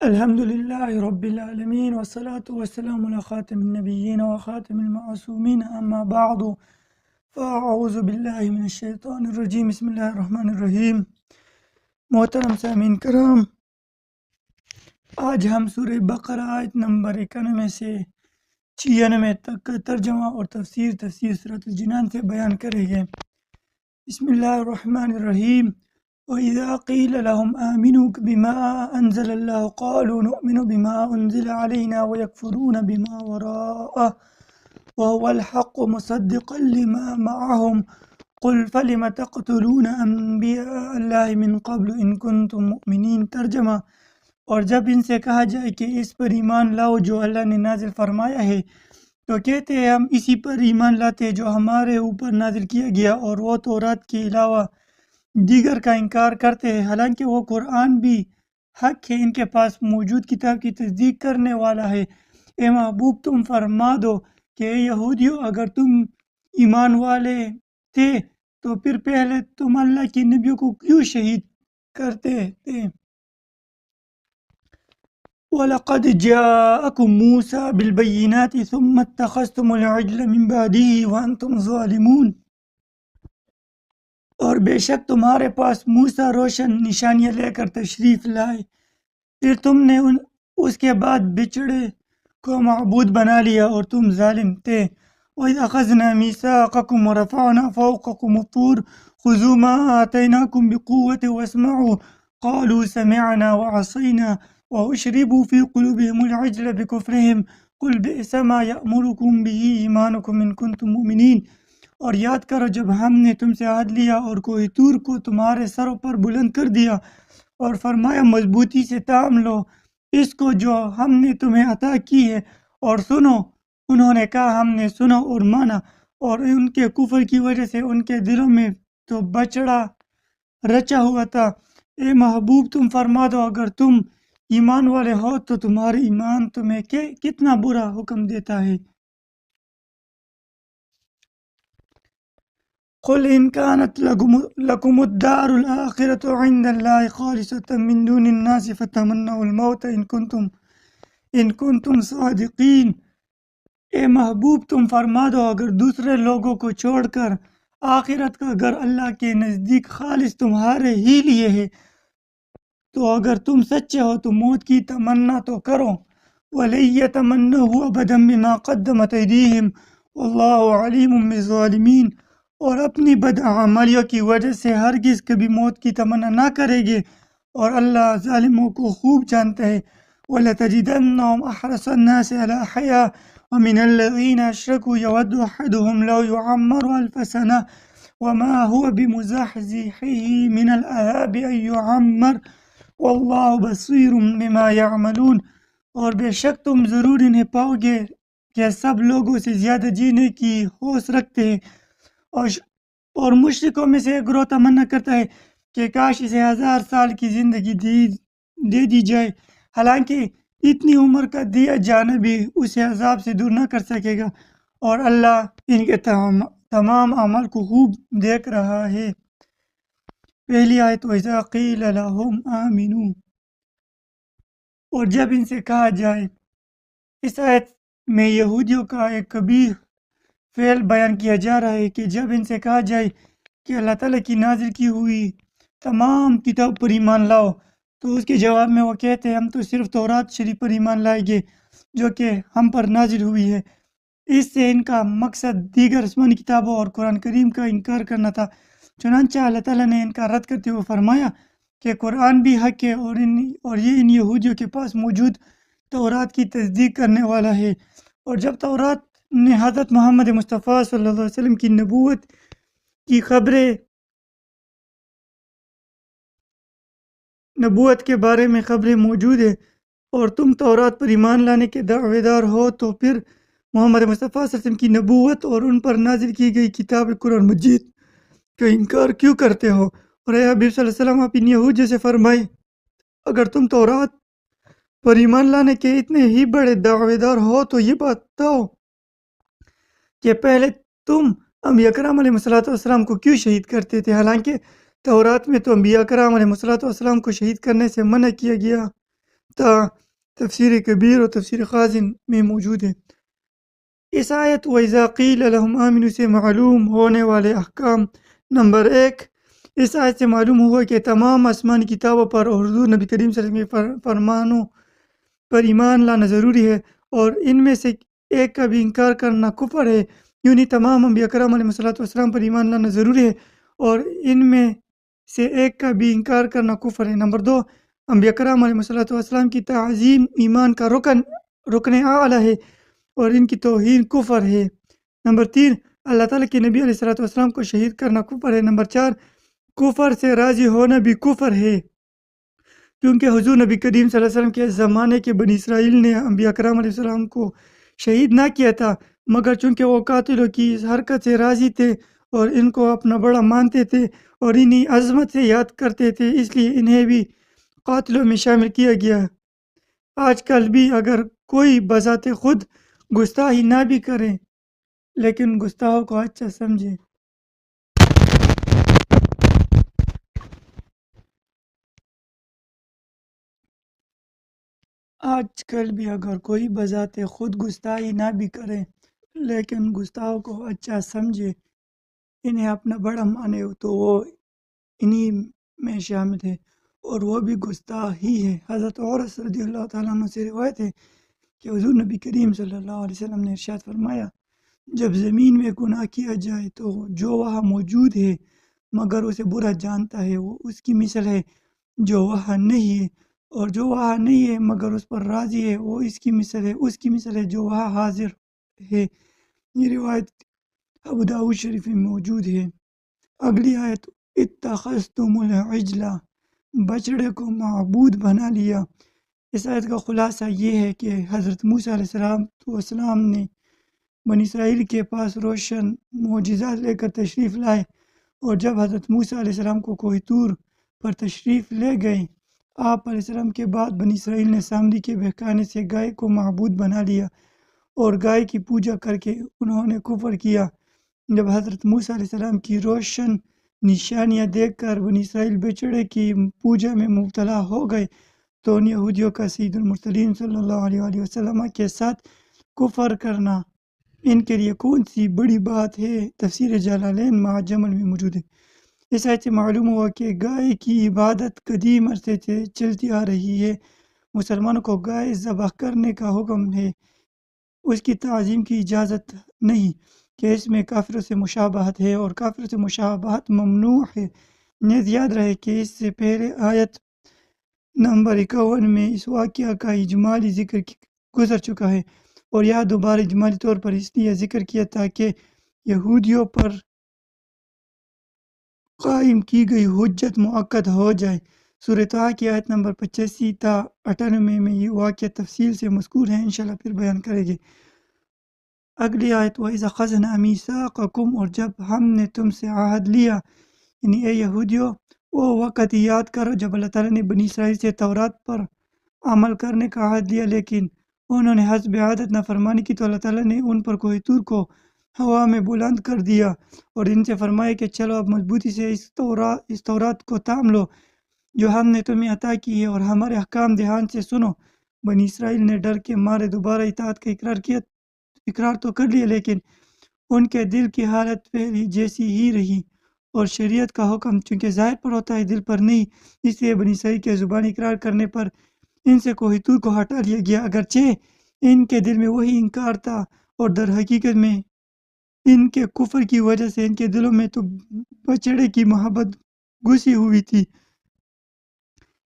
الحمد لله رب العالمين والصلاة والسلام على خاتم النبيين وخاتم المعصومين أما بعد فأعوذ بالله من الشیطان الرجیم بسم اللہ الرحمن الرحیم۔ محترم سامعین کرام، آج ہم سورہ بقرہ آیت نمبر 91 سے 96 تک کا ترجمہ اور تفسیر سورۃ الجنان سے بیان کریں گے۔ بسم اللہ الرحمن الرحیم۔ وَإِذَا قِيلَ لَهُمْ آمِنُوا بِمَا أَنزَلَ اللَّهُ قَالُوا نُؤْمِنُ بِمَا أُنزِلَ عَلَيْنَا وَيَكْفُرُونَ بِمَا وَرَاءَهُ وَهُوَ الْحَقُّ مُصَدِّقًا لِمَا مَعَهُمْ قُلْ فَلِمَ تَقْتُلُونَ أَنبِيَاءَ اللَّهِ مِن قَبْلُ إِن كُنتُم مُؤْمِنِينَ۔ ترجمہ۔ اور جب ان سے کہا جائے کہ اس پر ایمان لاؤ جو اللہ نے نازل فرمایا ہے تو کہتے ہیں ہم اسی پر ایمان لاتے جو ہمارے اوپر نازل کیا گیا، اور وہ تورات کے علاوہ دیگر کا انکار کرتے ہیں، حالانکہ وہ قرآن بھی حق ہے، ان کے پاس موجود کتاب کی تصدیق کرنے والا ہے۔ اے محبوب تم فرما دو کہ اے یہودیو، اگر تم ایمان والے تھے تو پھر پہلے تم اللہ کے نبیوں کو کیوں شہید کرتے تھے؟ وَلَقَدْ جَاءَكُم مُوسَىٰ بِالْبَيِّنَاتِ ثُمَّ اتَّخَذْتُمُ الْعِجْلَ مِن بَعْدِهِ وَأَنتُمْ ظَالِمُونَ۔ اور بے شک تمہارے پاس موسیٰ روشن نشانیاں لے کر تشریف لائے، پھر تم نے اس کے بعد بچڑے کو معبود بنا لیا اور تم ظالم تھے۔ وَإِذْ أَخَذْنَا مِيثَاقَكُمْ وَرَفَعْنَا فَوْقَكُمُ الطُّورَ خُذُوا مَا آتَيْنَاكُمْ بِقُوَّةٍ وَاسْمَعُوا قَالُوا سَمِعْنَا وَعَصَيْنَا وَأُشْرِبُوا فِي قُلُوبِهِمُ الْعِجْلَ بِكُفْرِهِمْ قُلْ بِئْسَ مَا يَأْمُرُكُمْ بِهِ إِيمَانُكُمْ إِن كُنتُم مُؤْمِنِينَ۔ اور یاد کرو جب ہم نے تم سے عہد لیا اور کوہ طور کو تمہارے سروں پر بلند کر دیا اور فرمایا مضبوطی سے تام لو اس کو جو ہم نے تمہیں عطا کی ہے اور سنو۔ انہوں نے کہا ہم نے سنا اور مانا، اور ان کے کفر کی وجہ سے ان کے دلوں میں تو بچڑا رچا ہوا تھا۔ اے محبوب تم فرما دو اگر تم ایمان والے ہو تو تمہارا ایمان تمہیں کتنا برا حکم دیتا ہے۔ قل إن كانت لكم الدار الآخرة عند الله خالصة من دون الناس فتمنوا الموت إن كنتم صادقين۔ اے محبوب تم فرما دو اگر دوسرے لوگوں کو چھوڑ کر آخرت کا گھر اللہ کے نزدیک خالص تمہارے ہی لیے ہے تو اگر تم سچے ہو تو موت کی تمنا تو کرو۔ وَلَن يَتَمَنَّوْهُ أَبَدًا بِمَا قَدَّمَتْ أَيْدِيهِمْ وَاللَّهُ عَلِيمٌ بِالظَّالِمِينَ۔ اور اپنی بدعمالیوں کی وجہ سے ہرگز کبھی موت کی تمنا نہ کرے گے، اور اللہ ظالموں کو خوب جانتا ہے۔ وَلَتَجِدَنَّهُمْ أَحْرَصَ النَّاسِ عَلَىٰ حَيَاةٍ وَمِنَ الَّذِينَ أَشْرَكُوا يَوَدُّ أَحَدُهُمْ لَوْ يُعَمَّرُ أَلْفَ سَنَةٍ وَمَا هُوَ بِمُزَحْزِحِهِ مِنَ الْعَذَابِ أَن يُعَمَّرَ وَاللَّهُ بَصِيرٌ بِمَا يَعْمَلُونَ۔ اور بے شک تم ضرور انہیں پاؤ گے کہ سب لوگوں سے زیادہ جینے کی ہوش رکھتے ہیں، اور مشرکوں میں سے ایک گروہ تمنا کرتا ہے کہ کاش اسے 1000 سال کی زندگی دے دی جائے، حالانکہ اتنی عمر کا دیا جانا بھی اسے عذاب سے دور نہ کر سکے گا، اور اللہ ان کے تمام اعمال کو خوب دیکھ رہا ہے۔ پہلی آیت وَإِذَا قِيلَ لَهُمْ آمِنُوا، اور جب ان سے کہا جائے۔ اس آیت میں یہودیوں کا ایک قبیح فعل بیان کیا جا رہا ہے کہ جب ان سے کہا جائے کہ اللہ تعالیٰ کی نازل کی ہوئی تمام کتاب پر ایمان لاؤ تو اس کے جواب میں وہ کہتے ہیں ہم تو صرف تورات شریف پر ایمان لائیں گے جو کہ ہم پر نازل ہوئی ہے۔ اس سے ان کا مقصد دیگر آسمانی کتابوں اور قرآن کریم کا انکار کرنا تھا، چنانچہ اللہ تعالیٰ نے ان کا رد کرتے ہوئے فرمایا کہ قرآن بھی حق ہے اور یہ ان یہودیوں کے پاس موجود تورات کی تصدیق کرنے والا ہے۔ اور جب تورات نے حضرت محمد مصطفیٰ صلی اللہ علیہ وسلم کی نبوت کے بارے میں خبریں موجود ہیں اور تم تورات پر ایمان لانے کے دعوے دار ہو تو پھر محمد مصطفیٰ صلی اللہ علیہ وسلم کی نبوت اور ان پر نازل کی گئی کتاب قرآن مجید کا انکار کیوں کرتے ہو؟ اور اے حبیب صلی اللہ علیہ وسلم آپ ان یہود جیسے فرمائے اگر تم تورات پر ایمان لانے کے اتنے ہی بڑے دعوے دار ہو تو یہ بتاؤ کہ پہلے تم انبیاء کرام علیہ السلام کو کیوں شہید کرتے تھے، حالانکہ تورات میں تو انبیاء کرام علیہ السلام کو شہید کرنے سے منع کیا گیا تفسیر کبیر اور تفسیر خازن میں موجود ہے۔ اس آیت وَإِذَا قِيلَ لَهُمْ آمِنُوا سے معلوم ہونے والے احکام۔ نمبر 1، اس آیت سے معلوم ہوا کہ تمام آسمانی کتابوں پر اور حضور نبی کریم صلی اللہ علیہ وسلم کے فرمانوں پر ایمان لانا ضروری ہے، اور ان میں سے ایک کا بھی انکار کرنا کفر ہے۔ یوں نہیں، تمام انبیاء کرام علیہ السلام پر ایمان لانا ضروری ہے، اور ان میں سے ایک کا بھی انکار کرنا کفر ہے۔ نمبر 2، انبیاء کرام علیہ السلام کی تعظیم ایمان کا رکن اعلیٰ ہے، اور ان کی توہین کفر ہے۔ نمبر 3، اللہ تعالیٰ کے نبی علیہ السلام کو شہید کرنا کفر ہے۔ نمبر 4، کفر سے راضی ہونا بھی کفر ہے، کیونکہ حضور نبی کریم صلی اللہ علیہ وسلم کے زمانے کے بنی اسرائیل نے انبیاء کرام علیہ السلام کو شہید نہ کیا تھا، مگر چونکہ وہ قاتلوں کی اس حرکت سے راضی تھے اور ان کو اپنا بڑا مانتے تھے اور انہی عظمت سے یاد کرتے تھے، اس لیے انہیں بھی قاتلوں میں شامل کیا گیا۔ آج کل بھی اگر کوئی بذات خود گستاخی نہ بھی کرے لیکن گستاخوں کو اچھا سمجھے، آج کل بھی اگر کوئی بذات خود گستاخی نہ بھی کرے لیکن گستاخوں کو اچھا سمجھے، انہیں اپنا بڑا مانے، تو وہ انہی میں شامل ہے، اور وہ بھی گستاخ ہی ہے۔ حضرت عورت رضی اللہ تعالیٰ عنہ سے روایت ہے کہ حضور نبی کریم صلی اللہ علیہ وسلم نے ارشاد فرمایا، جب زمین میں گناہ کیا جائے تو جو وہاں موجود ہے مگر اسے برا جانتا ہے، وہ اس کی مثل ہے جو وہاں نہیں ہے، اور جو وہاں نہیں ہے مگر اس پر راضی ہے، وہ اس کی مثل ہے جو وہاں حاضر ہے۔ یہ روایت ابو داؤد شریف میں موجود ہے۔ اگلی آیت، اتخذتم العجل، بچڑے کو معبود بنا لیا۔ اس آیت کا خلاصہ یہ ہے کہ حضرت موسیٰ علیہ السلام نے بنی اسرائیل کے پاس روشن معجزات لے کر تشریف لائے، اور جب حضرت موسیٰ علیہ السلام کو کوہ طور پر تشریف لے گئے، آپ علیہ السلام کے بعد بنی اسرائیل نے سامری کے بہکانے سے گائے کو معبود بنا لیا اور گائے کی پوجا کر کے انہوں نے کفر کیا۔ جب حضرت موسیٰ علیہ السلام کی روشن نشانیاں دیکھ کر بنی اسرائیل بچڑے کی پوجا میں مبتلا ہو گئے تو ان یہودیوں کا سید المرسلین صلی اللہ علیہ وآلہ وسلم کے ساتھ کفر کرنا ان کے لیے کون سی بڑی بات ہے؟ تفسیر جلالین معجم میں موجود ہے۔ اس آیت سے معلوم ہوا کہ گائے کی عبادت قدیم عرصے سے چلتی آ رہی ہے۔ مسلمانوں کو گائے ذبح کرنے کا حکم ہے، اس کی تعظیم کی اجازت نہیں کہ اس میں کافروں سے مشابہت ہے، اور کافروں سے مشابہت ممنوع ہے۔ نیز یاد رہے کہ اس سے پہلے آیت نمبر 51 میں اس واقعہ کا اجمالی ذکر گزر چکا ہے، اور یہاں دوبارہ اجمالی طور پر اس لیے ذکر کیا تاکہ یہودیوں پر قائم کی گئی حجت مؤکد ہو جائے۔ سورہ طٰہٰ کی آیت نمبر 85 تا 98 میں یہ واقعہ تفصیل سے مذکور ہے، انشاءاللہ پھر بیان کریں گے۔ اگلی آیت، وَإِذْ أَخَذْنَا مِيثَاقَكُمْ، اور جب ہم نے تم سے عہد لیا، یعنی اے یہودیوں، وہ وقت یاد کرو جب اللہ تعالیٰ نے بنی اسرائیل سے تورات پر عمل کرنے کا عہد لیا، لیکن انہوں نے حسب عادت نافرمانی کی، تو اللہ تعالیٰ نے ان پر کوہ طور کو ہوا میں بلند کر دیا اور ان سے فرمایا کہ چلو اب مضبوطی سے اس تورات کو تھام لو جو ہم نے تمہیں عطا کی ہے، اور ہمارے احکام دھیان سے سنو۔ بنی اسرائیل نے ڈر کے مارے دوبارہ اطاعت کا اقرار تو کر لیا، لیکن ان کے دل کی حالت پہلی جیسی ہی رہی، اور شریعت کا حکم چونکہ ظاہر پر ہوتا ہے دل پر نہیں، اس لیے بنی اسرائیل کے زبانی اقرار کرنے پر ان سے کوہ طور کو ہٹا لیا گیا، اگرچہ ان کے دل میں وہی انکار تھا، اور در حقیقت میں ان کے کفر کی وجہ سے ان کے دلوں میں تو بچڑے کی محبت گھسی ہوئی تھی۔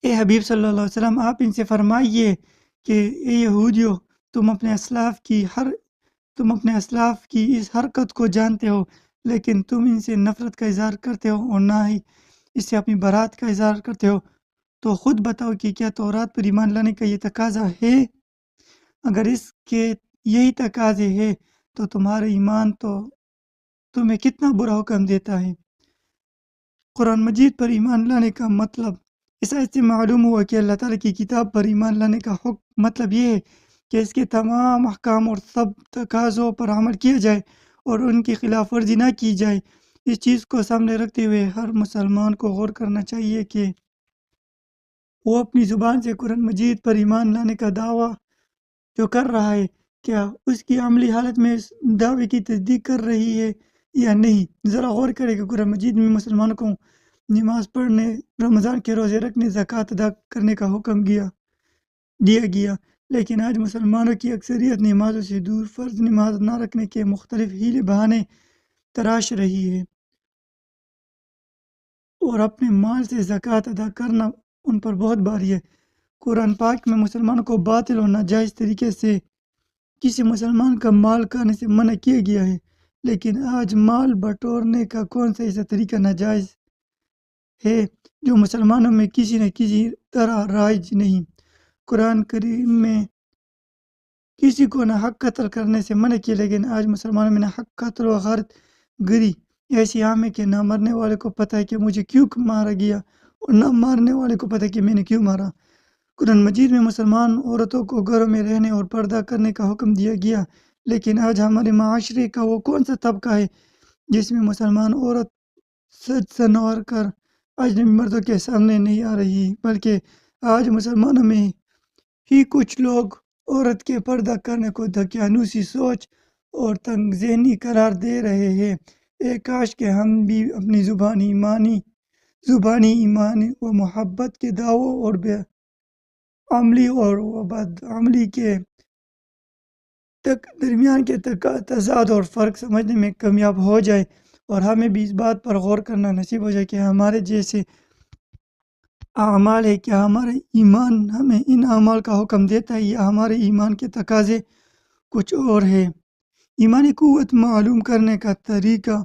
اے حبیب صلی اللہ علیہ وسلم، آپ ان سے فرمائیے کہ اے یہودیو، تم اپنے اسلاف کی اس حرکت کو جانتے ہو، لیکن تم ان سے نفرت کا اظہار کرتے ہو اور نہ ہی اس سے اپنی برات کا اظہار کرتے ہو، تو خود بتاؤ کہ کیا تورات پر ایمان لانے کا یہ تقاضا ہے؟ اگر اس کے یہی تقاضے ہے تو تمہارا ایمان تو تمہیں کتنا برا حکم دیتا ہے۔ قرآن مجید پر ایمان لانے کا مطلب، اس آیت سے معلوم ہوا کہ اللہ تعالیٰ کی کتاب پر ایمان لانے کا مطلب یہ ہے کہ اس کے تمام احکام اور سب تقاضوں پر عمل کیا جائے اور ان کی خلاف ورزی نہ کی جائے۔ اس چیز کو سامنے رکھتے ہوئے ہر مسلمان کو غور کرنا چاہیے کہ وہ اپنی زبان سے قرآن مجید پر ایمان لانے کا دعویٰ جو کر رہا ہے، کیا اس کی عملی حالت میں اس دعوے کی تصدیق کر رہی ہے یا نہیں؟ ذرا غور کریں کہ قرآن مجید میں مسلمانوں کو نماز پڑھنے، رمضان کے روزے رکھنے، زکوٰۃ ادا کرنے کا حکم دیا گیا، لیکن آج مسلمانوں کی اکثریت نمازوں سے دور، فرض نماز نہ رکھنے کے مختلف ہیلے بہانے تراش رہی ہے، اور اپنے مال سے زکوٰۃ ادا کرنا ان پر بہت بھاری ہے۔ قرآن پاک میں مسلمانوں کو باطل اور ناجائز طریقے سے کسی مسلمان کا مال کھانے سے منع کیا گیا ہے، لیکن آج مال بٹورنے کا کون سا ایسا طریقہ ناجائز ہے جو مسلمانوں میں کسی نہ کسی طرح رائج نہیں؟ قرآن کریم میں کسی کو نہ حق قتل کرنے سے منع کیا، لیکن آج مسلمانوں میں نہ حق قتل و غارت گری ایسی عام ہے کہ نہ مرنے والے کو پتہ ہے کہ مجھے کیوں مارا گیا، اور نہ مارنے والے کو پتہ ہے کہ میں نے کیوں مارا۔ قرآن مجید میں مسلمان عورتوں کو گھروں میں رہنے اور پردہ کرنے کا حکم دیا گیا، لیکن آج ہمارے معاشرے کا وہ کون سا طبقہ ہے جس میں مسلمان عورت سج سنور کر اجنبی مردوں کے سامنے نہیں آ رہی، بلکہ آج مسلمانوں میں ہی کچھ لوگ عورت کے پردہ کرنے کو دقیانوسی سوچ اور تنگ ذہنی قرار دے رہے ہیں۔ کاش کہ ہم بھی اپنی زبانی ایمانی و محبت کے دعووں اور بے عملی اور بد عملی کے درمیان کے تضاد اور فرق سمجھنے میں کامیاب ہو جائے، اور ہمیں بھی اس بات پر غور کرنا نصیب ہو جائے کہ ہمارے جیسے اعمال ہے، کیا ہمارا ایمان ہمیں ان اعمال کا حکم دیتا ہے یا ہمارے ایمان کے تقاضے کچھ اور ہے۔ ایمانی قوت معلوم کرنے کا طریقہ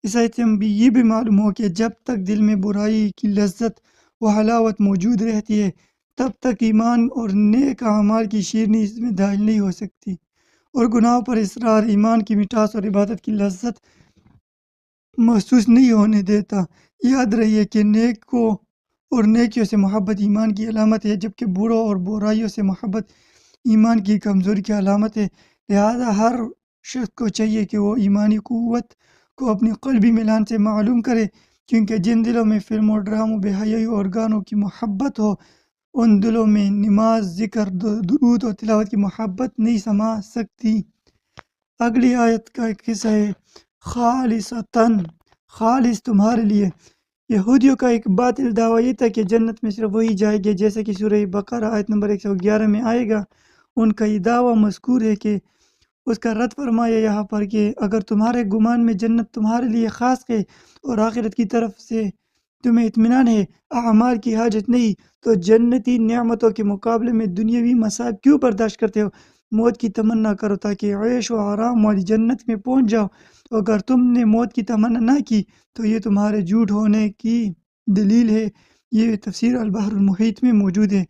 اس آیت سے بھی یہ بھی معلوم ہو کہ جب تک دل میں برائی کی لذت و حلاوت موجود رہتی ہے، تب تک ایمان اور نیک اعمال کی شیرینی اس میں داخل نہیں ہو سکتی، اور گناہوں پر اصرار ایمان کی مٹھاس اور عبادت کی لذت محسوس نہیں ہونے دیتا۔ یاد رہیے کہ نیکوں اور نیکیوں سے محبت ایمان کی علامت ہے، جبکہ بروں اور برائیوں سے محبت ایمان کی کمزوری کی علامت ہے۔ لہذا ہر شخص کو چاہیے کہ وہ ایمانی قوت کو اپنی قلبی میلان سے معلوم کرے، کیونکہ جن دلوں میں فلموں، ڈراموں، بے حیائی اور گانوں کی محبت ہو، ان دلوں میں نماز، ذکر، درود اور تلاوت کی محبت نہیں سما سکتی۔ اگلی آیت کا ایک حصہ ہے خالصتاً، خالص تمہارے لیے۔ یہودیوں کا ایک باطل دعویٰ یہ تھا کہ جنت میں صرف وہی جائے گا، جیسا کہ سورہ بقرہ آیت نمبر 111 میں آئے گا۔ ان کا یہ دعویٰ مذکور ہے کہ اس کا رد فرمایا یہاں پر کہ اگر تمہارے گمان میں جنت تمہارے لیے خاص ہے اور آخرت کی طرف سے تمہیں اطمینان ہے، اعمال کی حاجت نہیں، تو جنتی نعمتوں کے مقابلے میں دنیاوی مصائب کیوں برداشت کرتے ہو؟ موت کی تمنا کرو تاکہ عیش و آرام والی جنت میں پہنچ جاؤ۔ اگر تم نے موت کی تمنا نہ کی تو یہ تمہارے جھوٹ ہونے کی دلیل ہے۔ یہ تفسیر البحر المحیط میں موجود ہے۔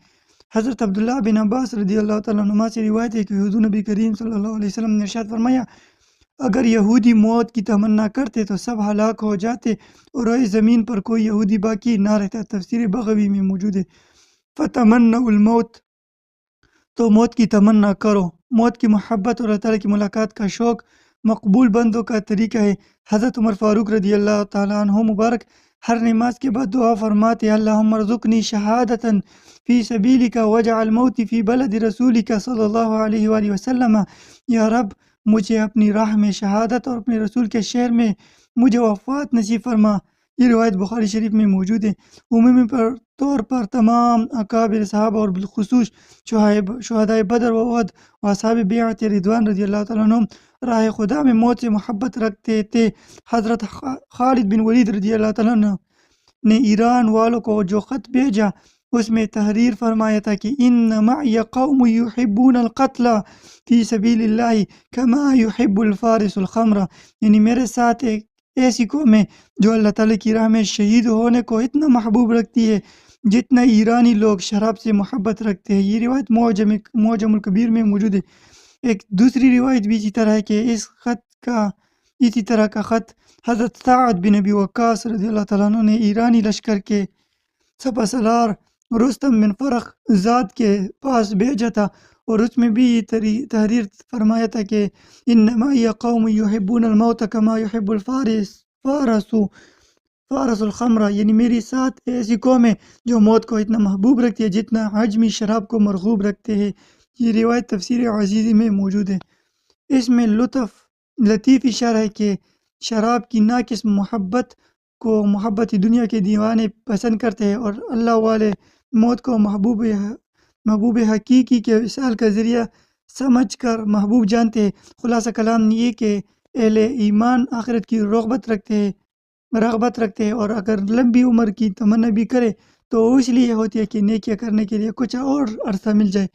حضرت عبداللہ بن عباس رضی اللہ تعالیٰ عنہما سے روایت ہے کہ حضور نبی کریم صلی اللہ علیہ وسلم نے ارشاد فرمایا، اگر یہودی موت کی تمنا کرتے تو سب ہلاک ہو جاتے اور اس زمین پر کوئی یہودی باقی نہ رہتا۔ تفسیر بغوی میں موجود ہے۔ فتمنوا الموت، تو موت کی تمنا کرو۔ موت کی محبت اور اللہ تعالیٰ کی ملاقات کا شوق مقبول بندوں کا طریقہ ہے۔ حضرت عمر فاروق رضی اللہ تعالیٰ عنہ مبارک ہر نماز کے بعد دعا فرماتے، اللہم ارزقنی شہادتاً فی سبیلک واجعل موتی فی بلد رسولک صلی اللہ علیہ وآلہ وسلم۔ یا رب، مجھے اپنی راہ میں شہادت اور اپنے رسول کے شہر میں مجھے وفات نصیب فرما۔ یہ روایت بخاری شریف میں موجود ہے۔ عمومی طور پر تمام اکابر صحابہ اور بالخصوص شہدائے بدر و احد و اصحاب بیعت رضوان رضی اللہ تعالیٰ عنہم راہ خدا میں موت سے محبت رکھتے تھے۔ حضرت خالد بن ولید رضی اللہ تعالیٰ عنہ نے ایران والوں کو جو خط بھیجا اس میں تحریر فرمایا تھا کہ ان معی قوم یحبون القتل فی سبیل اللہ کما یحب الفارس الخمر، یعنی میرے ساتھ ایک ایسی قوم ہے جو اللہ تعالیٰ کی راہ میں شہید ہونے کو اتنا محبوب رکھتی ہے جتنا ایرانی لوگ شراب سے محبت رکھتے ہیں۔ یہ روایت معجم الکبیر میں موجود ہے۔ ایک دوسری روایت بھی اسی طرح ہے کہ اسی طرح کا خط حضرت سعد بن ابی وقاص رضی اللہ تعالیٰ عنہ نے ایرانی لشکر کے سپہ سالار رستم بن فرخ زاد کے پاس بھیجا تھا، اور اس میں بھی یہ تحریر فرمایا تھا کہ انما یہ قوم یحبون الموت کما یحب الفارس فارس الخمرہ، یعنی میری ساتھ ایسی قوم ہے جو موت کو اتنا محبوب رکھتی ہے جتنا عجمی شراب کو مرغوب رکھتے ہیں۔ یہ روایت تفسیر عزیزی میں موجود ہے۔ اس میں لطیف اشارہ ہے کہ شراب کی ناقص محبت کو محبت دنیا کے دیوانے پسند کرتے ہیں، اور اللہ والے موت کو محبوب حقیقی کے وصال کا ذریعہ سمجھ کر محبوب جانتے ہیں۔ خلاصہ کلام یہ کہ اہل ایمان آخرت کی رغبت رکھتے ہیں، اور اگر لمبی عمر کی تمنا بھی کرے تو اس لیے ہوتی ہے کہ نیکیاں کرنے کے لیے کچھ اور عرصہ مل جائے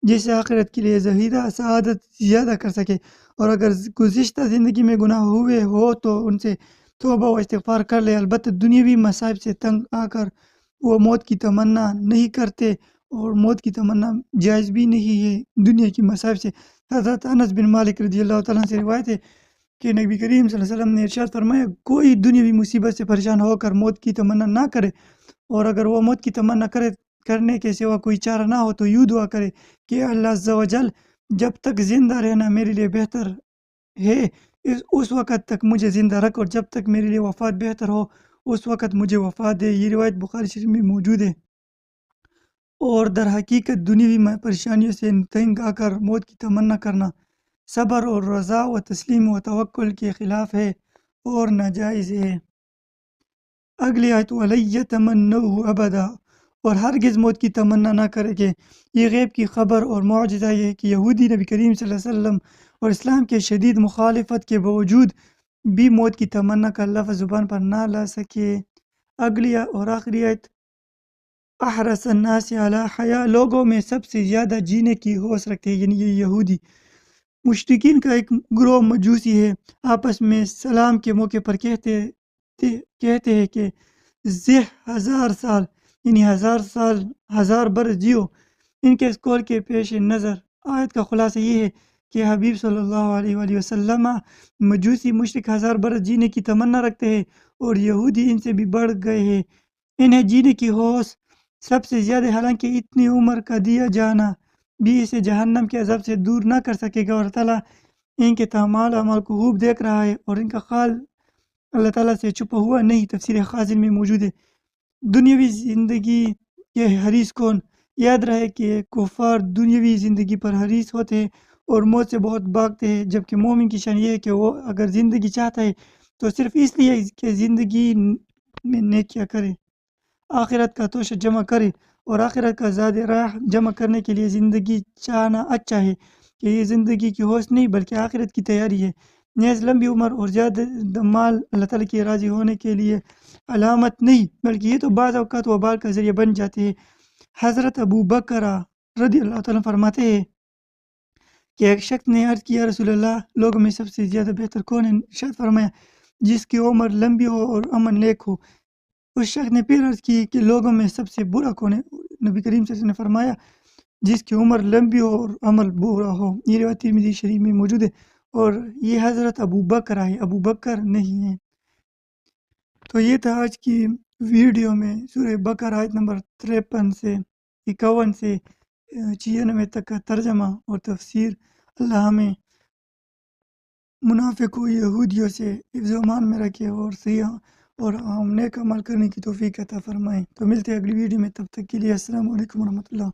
جس سے آخرت کے لیے ظہیرہ سعادت زیادہ کر سکے، اور اگر گزشتہ زندگی میں گناہ ہوئے ہو تو ان سے توبہ و استغفار کر لے۔ البتہ دنیاوی مصائب سے تنگ آ کر وہ موت کی تمنا نہیں کرتے، اور موت کی تمنا جائز بھی نہیں ہے دنیا کی مصائب سے۔ حضرت انس بن مالک رضی اللہ تعالیٰ سے روایت ہے کہ نبی کریم صلی اللہ علیہ وسلم نے ارشاد فرمایا، کوئی دنیاوی مصیبت سے پریشان ہو کر موت کی تمنا نہ کرے، اور اگر وہ موت کی تمنا کرنے کے سوا کوئی چارہ نہ ہو تو یوں دعا کرے کہ اللہ عز و جل جب تک زندہ رہنا میرے لیے بہتر ہے اس وقت تک مجھے زندہ رکھ، اور جب تک میرے لیے وفات بہتر ہو اس وقت مجھے وفات دے۔ یہ روایت بخاری شریف میں موجود ہے۔ اور در حقیقت دنیوی پریشانیوں سے تنگ آ کر موت کی تمنا کرنا صبر اور رضا و تسلیم و توکل کے خلاف ہے اور ناجائز ہے۔ اگلی آیت وَلَن يَتَمَنَّوْهُ أَبَدًا، اور ہرگز موت کی تمنا نہ کرے گے۔ یہ غیب کی خبر اور معجزہ یہ ہے کہ یہودی نبی کریم صلی اللہ علیہ وسلم اور اسلام کے شدید مخالفت کے باوجود بھی موت کی تمنا کا لفظ زبان پر نہ لا سکے۔ اگلی اور آخری آیت احرص الناس علی حیاء، لوگوں میں سب سے زیادہ جینے کی ہوس رکھتے ہیں، یعنی یہ یہودی۔ مشرکین کا ایک گروہ مجوسی ہے، آپس میں سلام کے موقع پر کہتے ہیں کہ زہ 1000 سال، یعنی 1000 سال 1000 برس جیو۔ ان کے اس قول کے پیش نظر آیت کا خلاصہ یہ ہے کہ حبیب صلی اللہ علیہ وآلہ وسلم مجوسی مشرک 1000 برس جینے کی تمنا رکھتے ہیں، اور یہودی ان سے بھی بڑھ گئے ہیں۔ انہیں جینے کی ہوس سب سے زیادہ، حالانکہ اتنی عمر کا دیا جانا بھی اسے جہنم کے عذاب سے دور نہ کر سکے گا، اور تعالیٰ ان کے اعمال کو خوب دیکھ رہا ہے، اور ان کا خال اللہ تعالیٰ سے چھپا ہوا نہیں۔ تفسیر خازن میں موجود ہے۔ دنیاوی زندگی کے حریص کون؟ یاد رہے کہ کفار دنیاوی زندگی پر حریص ہوتے ہیں اور موت سے بہت بھاگتے ہیں، جبکہ مومن کی شان یہ ہے کہ وہ اگر زندگی چاہتا ہے تو صرف اس لیے کہ زندگی میں نیکیاں کرے، آخرت کا توشہ جمع کرے، اور آخرت کا زاد راہ جمع کرنے کے لیے زندگی چاہنا اچھا ہے، کہ یہ زندگی کی ہوش نہیں بلکہ آخرت کی تیاری ہے۔ نیز لمبی عمر اور زیادہ مال اللہ تعالیٰ کی راضی ہونے کے لیے علامت نہیں، بلکہ یہ تو بعض اوقات وبال کا ذریعہ بن جاتے ہیں۔ حضرت ابو بکر رضی اللہ تعالیٰ فرماتے ہیں کہ ایک شخص نے عرض کیا، رسول اللہ، لوگوں میں سب سے زیادہ بہتر کون ہے؟ ارشاد فرمایا، جس کی عمر لمبی ہو اور عمل نیک ہو۔ اس شخص نے پھر عرض کی کہ لوگوں میں سب سے برا کون ہے؟ نبی کریم صلی اللہ علیہ وسلم نے فرمایا، جس کی عمر لمبی ہو اور عمل برا ہو۔ یہ روایت ترمذی شریف میں موجود ہے، اور یہ حضرت ابو بکر ہے، ابو بکر نہیں ہے۔ تو یہ تھا آج کی ویڈیو میں سورہ بقرہ آیت نمبر 53 سے 51 سے 96 تک کا ترجمہ اور تفسیر۔ اللہ ہمیں منافقوں یہودیوں سے حفظ و امان میں رکھے اور صحیح اور ہم نیک عمل کرنے کی توفیق عطا فرمائیں۔ تو ملتے ہیں اگلی ویڈیو میں، تب تک کے لیے السلام علیکم ورحمۃ اللہ۔